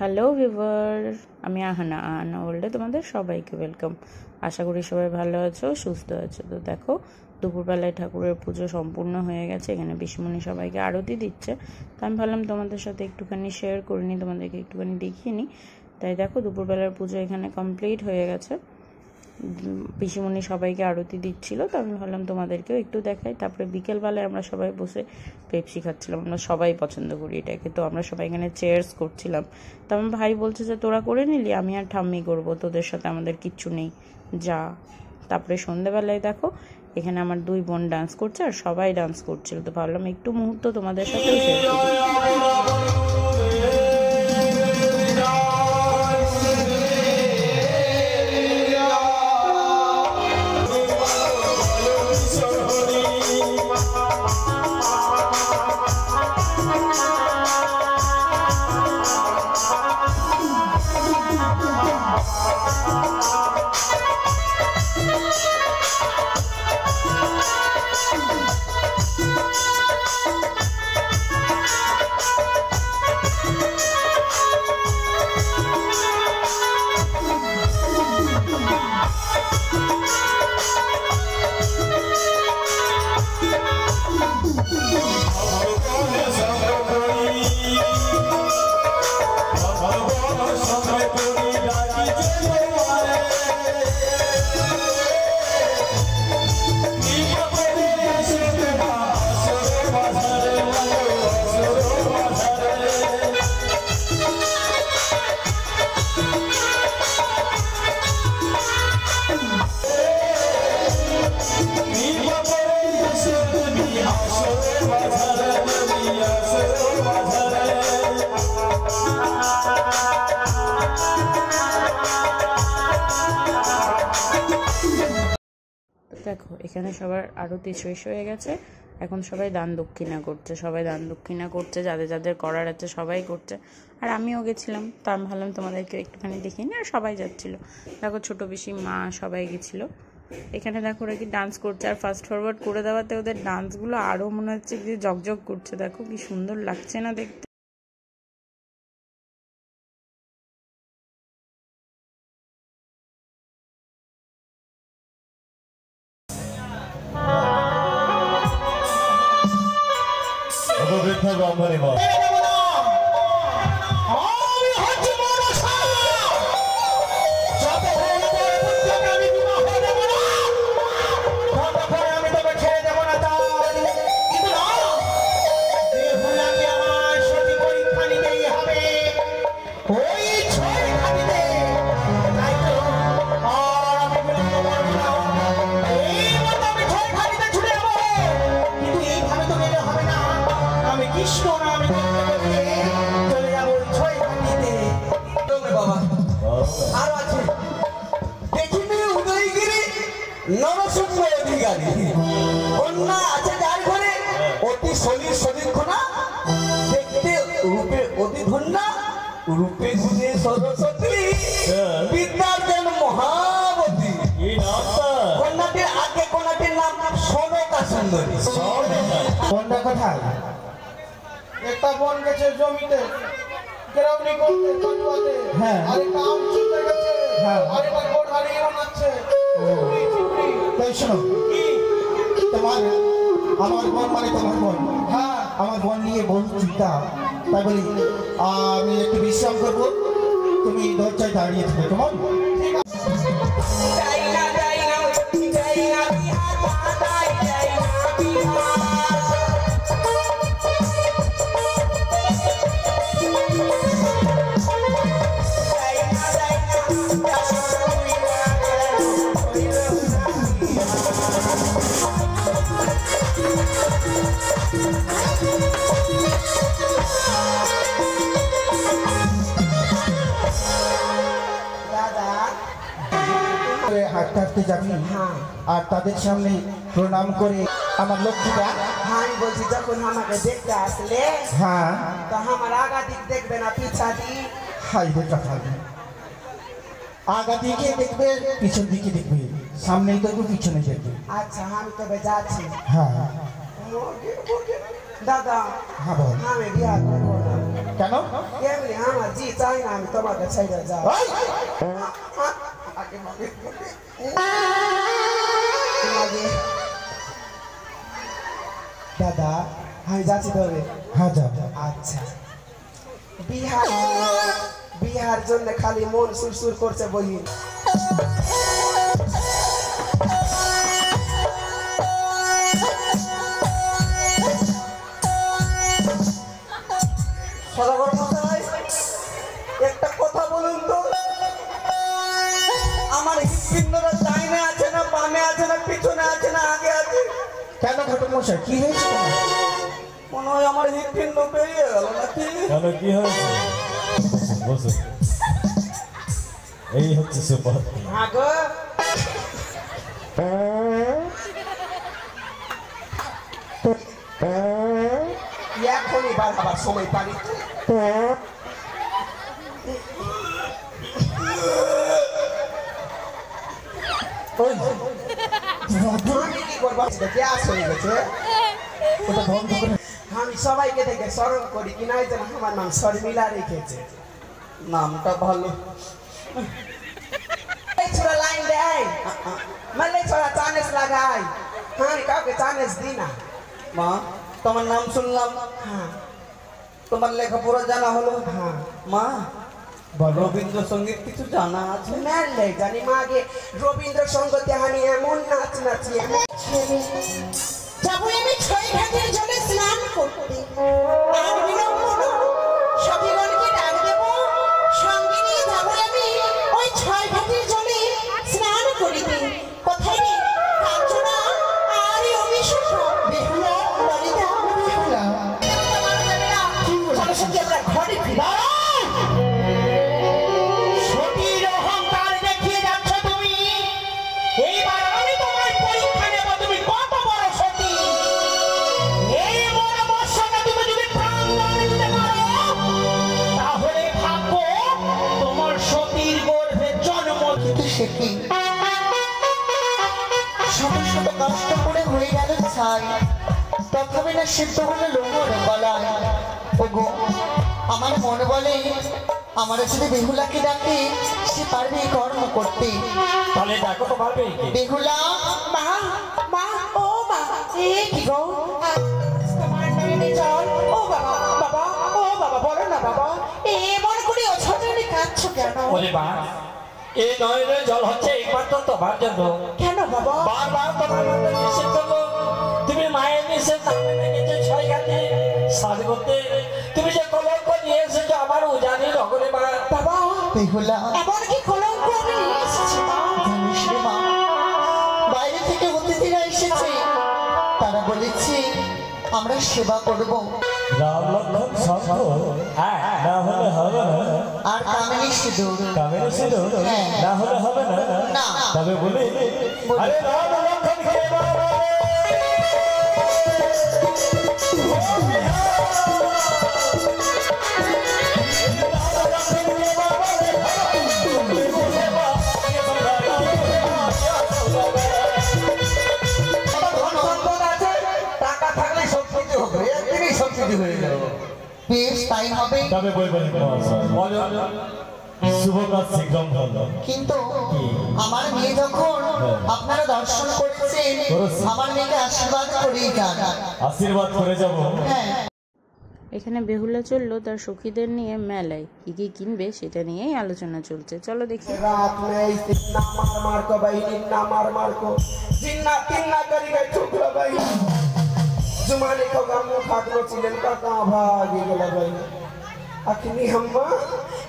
Hello viewer, আমি আহানা ওয়ার্ল্ডে তোমাদের সবাইকে ওয়েলকাম। আশা করি সবাই ভালো আছো, সুস্থ আছো। তো দেখো, দুপুরবেলায় ঠাকুরের পুজো সম্পূর্ণ হয়ে গেছে। এখানে পিসিমণি সবাইকে আরতি দিচ্ছে। তো আমি ভাবলাম তোমাদের সাথে একটুখানি শেয়ার করে নিই, তোমাদেরকে একটুখানি দেখিয়ে নিই। তাই দেখো, দুপুরবেলার পুজো এখানে কমপ্লিট হয়ে গেছে। পিসিমণি সবাইকে আরতি দিচ্ছিল, তো আমি ভাবলাম তোমাদেরকেও একটু দেখাই। তারপরে বিকেলবেলায় আমরা সবাই বসে পেপসি খাচ্ছিলাম। আমরা সবাই পছন্দ করি এটাকে, তো আমরা সবাই এখানে চেয়ার্স করছিলাম। তো আমার ভাই বলছে যে তোরা করে নিলি, আমি আর ঠাম্মি করবো, তোদের সাথে আমাদের কিচ্ছু নেই, যা। তারপরে সন্ধ্যেবেলায় দেখো, এখানে আমার দুই বোন ডান্স করছে আর সবাই ডান্স করছিল। তো ভাবলাম একটু মুহূর্ত তোমাদের সাথেও শেয়ার করি। দেখো, এখানে সবার আরতি শেষ হয়ে গেছে। এখন সবাই দান দক্ষিণা করছে, যাদের যাদের করার আছে সবাই করছে। আর আমিও গেছিলাম, তো আমি ভাবলাম তোমাদেরকে একটুখানি দেখিয়ে নিই। আর সবাই যাচ্ছিলো, দেখো ছোটো পিসি, মা, সবাই গেছিলো। এখানে দেখো ওরা কি ডান্স করছে, আর ফাস্ট ফরওয়ার্ড করে দেওয়াতে ওদের ডান্সগুলো আরও মনে হচ্ছে যে জকজক করছে। দেখো কি সুন্দর লাগছে না দেখতে। রূপে গুণে সরস্বতী, বিদ্যার্থন মহাবতী। কন্যাটির আগে কন্যাটির নাম সনকা সুন্দরী। কন্যা কোথায়? একটা বোন গেছে জমিতে গ্রাউন্ডিং করতে কাটুয়াতে, আর একটা আম চুপে গেছে, আর একটা কোট হারিয়ে বানাচ্ছে। তাই শোনো, তোমার আমার বোন মানে তোমার বোন। হ্যাঁ, আমার বোন নিয়ে বহু চিন্তা। তাই বলি আমি একটু বিশ্রাম করবো, তুমি দরজায় দাঁড়িয়ে থাকো। তোমার হাঁটতে হাঁটতে যাবি, আর তাদের সামনে প্রণাম করে আমার লক্ষ্মীটা। হ্যাঁ, আমি বলছি যখন আমাকে দেখতে আসলে, হ্যাঁ, তো আমার আগা দিক দেখবে না পিছা দিক? হাই দেখা থাকবে, আগা দিকে দেখবে, পিছন দিকে দেখবে, সামনেই দেখবে, পিছনে দেখবে। আচ্ছা, আমি তবে যাচ্ছি। হ্যাঁ দাদা, হ্যাঁ বল। আমি বিয়া করবো না। কেন? এমনি আমার জি চাই না আমি তোমাকে ছেড়ে যাই। দাদা আমি যাচ্ছি তবে। হ্যাঁ যা। আচ্ছা বিহার জন্য খালি মন সুরসুর করছে বলি। একটা কথা বলুন তো, আমার হৃৎপিণ্ডটা ডাইনে আছে না বামে আছে না পিছনে আছে না আগে আছে? কেন ঘটক মশাই কি হয়েছে তোমার? মনে হয় আমার হৃৎপিণ্ড বেরিয়ে গেল নাকি? কেন কি হয়েছে? বসে এই হচ্ছে সুপার। আগো এখনই বার হবার সময় পারি। আমি সবাইকে দেখে স্মরণ করি কি নাই যেন আমার নাম শর্মিলা রেখেছে। নামটা ভালো। ছোড়া লাইন দেয় মানে ছোড়া চানেস লাগাই। হ্যাঁ কাউকে চানেস দিই না। মা তোমার নাম শুনলাম, হ্যাঁ তোমার লেখাপড়া জানা হলো, হ্যাঁ মা রবীন্দ্রসঙ্গীত কিছু জানা আছে? মেলে জানি মা। আগে রবীন্দ্রসঙ্গীতে আমি এমন নাচ নাচি এমন যাবো আমি ছয় ঘাটের জলে স্নান করতে। আর বিলম্ব না, সখীগণকে ডাক দেবো, সঙ্গে নিয়ে যাবো আমি ওই ছয় ঘাটের জলে স্নান করিতে। কোথায় রে কাঞ্চনা আর অভিষেক বেহুলা ললিতা বেহুলা চলো সত্যি আমরা ঘরে ফিরি। সতীর অহংকার দেখিয়ে যাচ্ছ তুমি। এইবার আমি তোমার পরীক্ষা নেব, তুমি কত বড় সতী। এই বড় বর্ষণে তুমি যদি প্রাণ দিতে পারো তাহলে ভাগ্য তোমার সতীর গর্ভে জন্ম দিতে। সে কি শত শত কষ্ট করে হয়ে গেল ছাই, তথাপি না সিদ্ধ হলো লোমর গলায়। ওগো আমার মনে বলে আমার যদি বেহুলাকে ডাকে সে পারবে এই কর্ম করতে। তাহলে ডাকো তো পারবে। বেহুলা মা মা ও মা এ কি গো তোমার নয়নে জল। ও বাবা বাবা ও বাবা বলো না বাবা এমন করে অছটনে কাঁদছো কেন? ওরে মা এই নয়নে জল হচ্ছে একমাত্র তোমার জন্য। কেন বাবা? বারবার তোমার মধ্যে নিষেধ করলো, তুমি মায়ের নিষেধ না মেনে গেছে ছয় ঘাটে সাজ করতে। তুমি যে কলঙ্ক নিয়ে এসেছো আমার উজানি নগরে মা। বাবা বেহুলা এমন কি কলঙ্ক আমি নিয়ে এসেছি মা? জানিস রে মা, বাইরে থেকে অতিথিরা এসেছে, তারা বলেছে আমরা সেবা করব রাম লক্ষণ শঙ্খ হ্যাঁ না হলে হবে না। আর কামিনী সিঁদুর। কামিনী সিঁদুর না হলে হবে না। না। তবে বলি আরে রাম লক্ষণ কে বাবা বেশ তাই হবে। তবে বলবেন শুভ কাজ শীঘ্রম হলো। কিন্তু আমার মেয়ে যখন আপনারা দর্শন করেছেন আমার মেয়েকে আশীর্বাদ করেই যান। আশীর্বাদ করে যাব। হ্যাঁ এখানে বেহুলা চললো তার সখীদের নিয়ে মেলায়, কি কি কিনবে সেটা নিয়েই আলোচনা চলছে। চলো দেখি। रात में इतना मार मार को बहनी ना मार को जिन्ना तिन्ना करी गई ठुकरा बहनी जुमाने को गम खादनो चिलन का कहां भागी गेला बहनी। अखनी हम्मा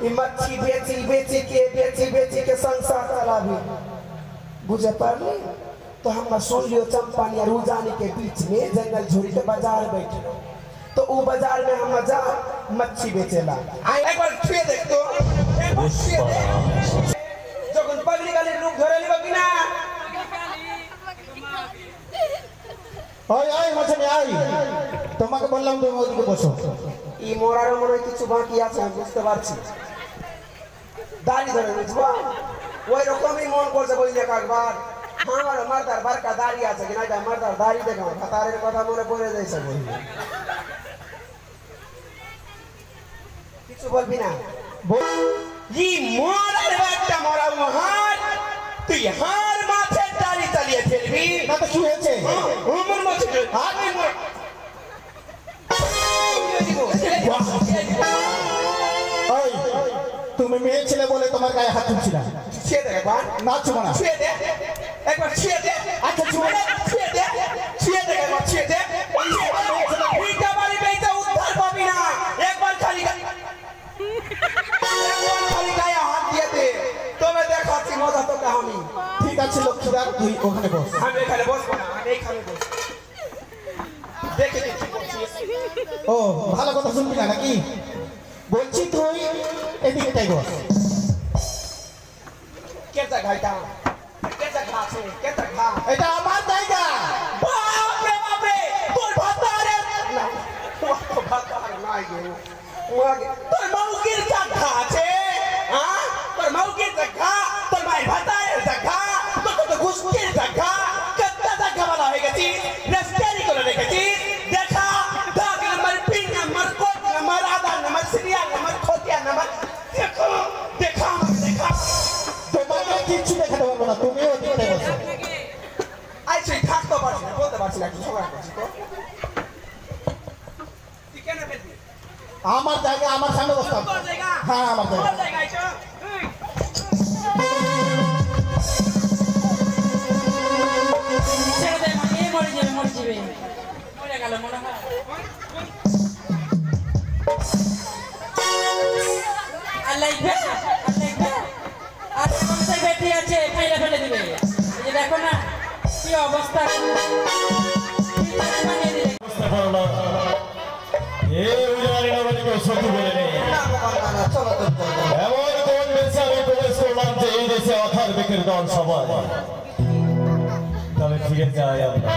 ई मच्छी बेची के संसार चलावी बुझे पारली। तो हम सुन लियो चंपानिया रुजानी के बीच में जंगल झोरी के बाजार बैठे, तो वो बाजार में हम जा मच्छी बेचेला। एक बार छुए देख तो एक बार छुए देख যখন পাগলি গালির রূপ ধরে নিব কিনা। ওই ওই মাঝে আই, তোমাকে বললাম তুমি ওদিকে বসো। এই মরার মনে কিছু বাকি আছে আমি বুঝতে পারছি। দাড়ি ধরে বুঝবো ওই রকমই মন করছে বলি দেখ একবার আমার মারদার বারকা দাড়ি আছে কিনা এটা মারদার দাড়ি দেখো খাতারের কথা মনে পড়ে যাইছে বলি। কিছু বলবি না ই মরার একটা মরা মহান তুই হার মাছের ডালি চালিয়ে ফেলবি না তো কি হয়েছে আমার মাছের তুমি মেয়ে ছেলে বলে তোমার গায়ে হাত তুলছি না ছুঁয়ে দে একবার না চুমো না ছুঁয়ে দে একবার ছুঁয়ে দে আচ্ছা চুমো ছুঁয়ে দে ছুঁয়ে দে একবার ছুঁয়ে দে ভিটা বাড়ি বেইতে উদ্ধার পাবি না একবার খালি গায়ে হাত দিয়ে দে তবে দেখাচ্ছি মজা তোকে আমি ঠিক আছে লক্ষ্মীদার তুই ওখানে বস আমি এখানে বসবো না আমি এইখানে বসবো দেখে দেখি বলছিস ও ভালো কথা শুনবি না নাকি বলছি তুই এদিকটাই বস কে জায়গা এটা কে জায়গা আছে কে জায়গা এটা আমার জায়গা বাপরে বাপরে তোর ভাতারে না তোর ভাতারে নাই গে তোর মাউকির জায়গা আছে হ্যাঁ তোর মাউকির জায়গা তোর ভাই ভাতারের জায়গা তোর তো গুস্তির জায়গা কতটা জায়গা বলা হয়ে গেছে রেস্টারি করে রেখেছি দেখা দাগ number pin number code number Aadhaar number serial number খতিয়ান নাম্বার দেখো দেখা দেখা তোমাকে কিচ্ছু দেখাতে পারবো না তুমিও ওদিকটাই বসো আইসি থাকতে পারছি না বলতে পারছি না একটু সময় করছি তো তুই কেন ফেলবি আমার জায়গা আমার সামনে বসতাম তোর জায়গা হ্যাঁ আমার তোর জায়গা জায়গা আইসো ছেড়ে দে মা, মরে যাবে মরে গেল মনে হয় আল্লাহ আর কমসাই বেটি আছে খাইলে ফেলে দিবে এই যে দেখো না কি অবস্থা এমন কোন দেশে আমি প্রবেশ করলাম যে এই দেশে অথার বেকের দল সবাই তবে ফিরে যাই আমরা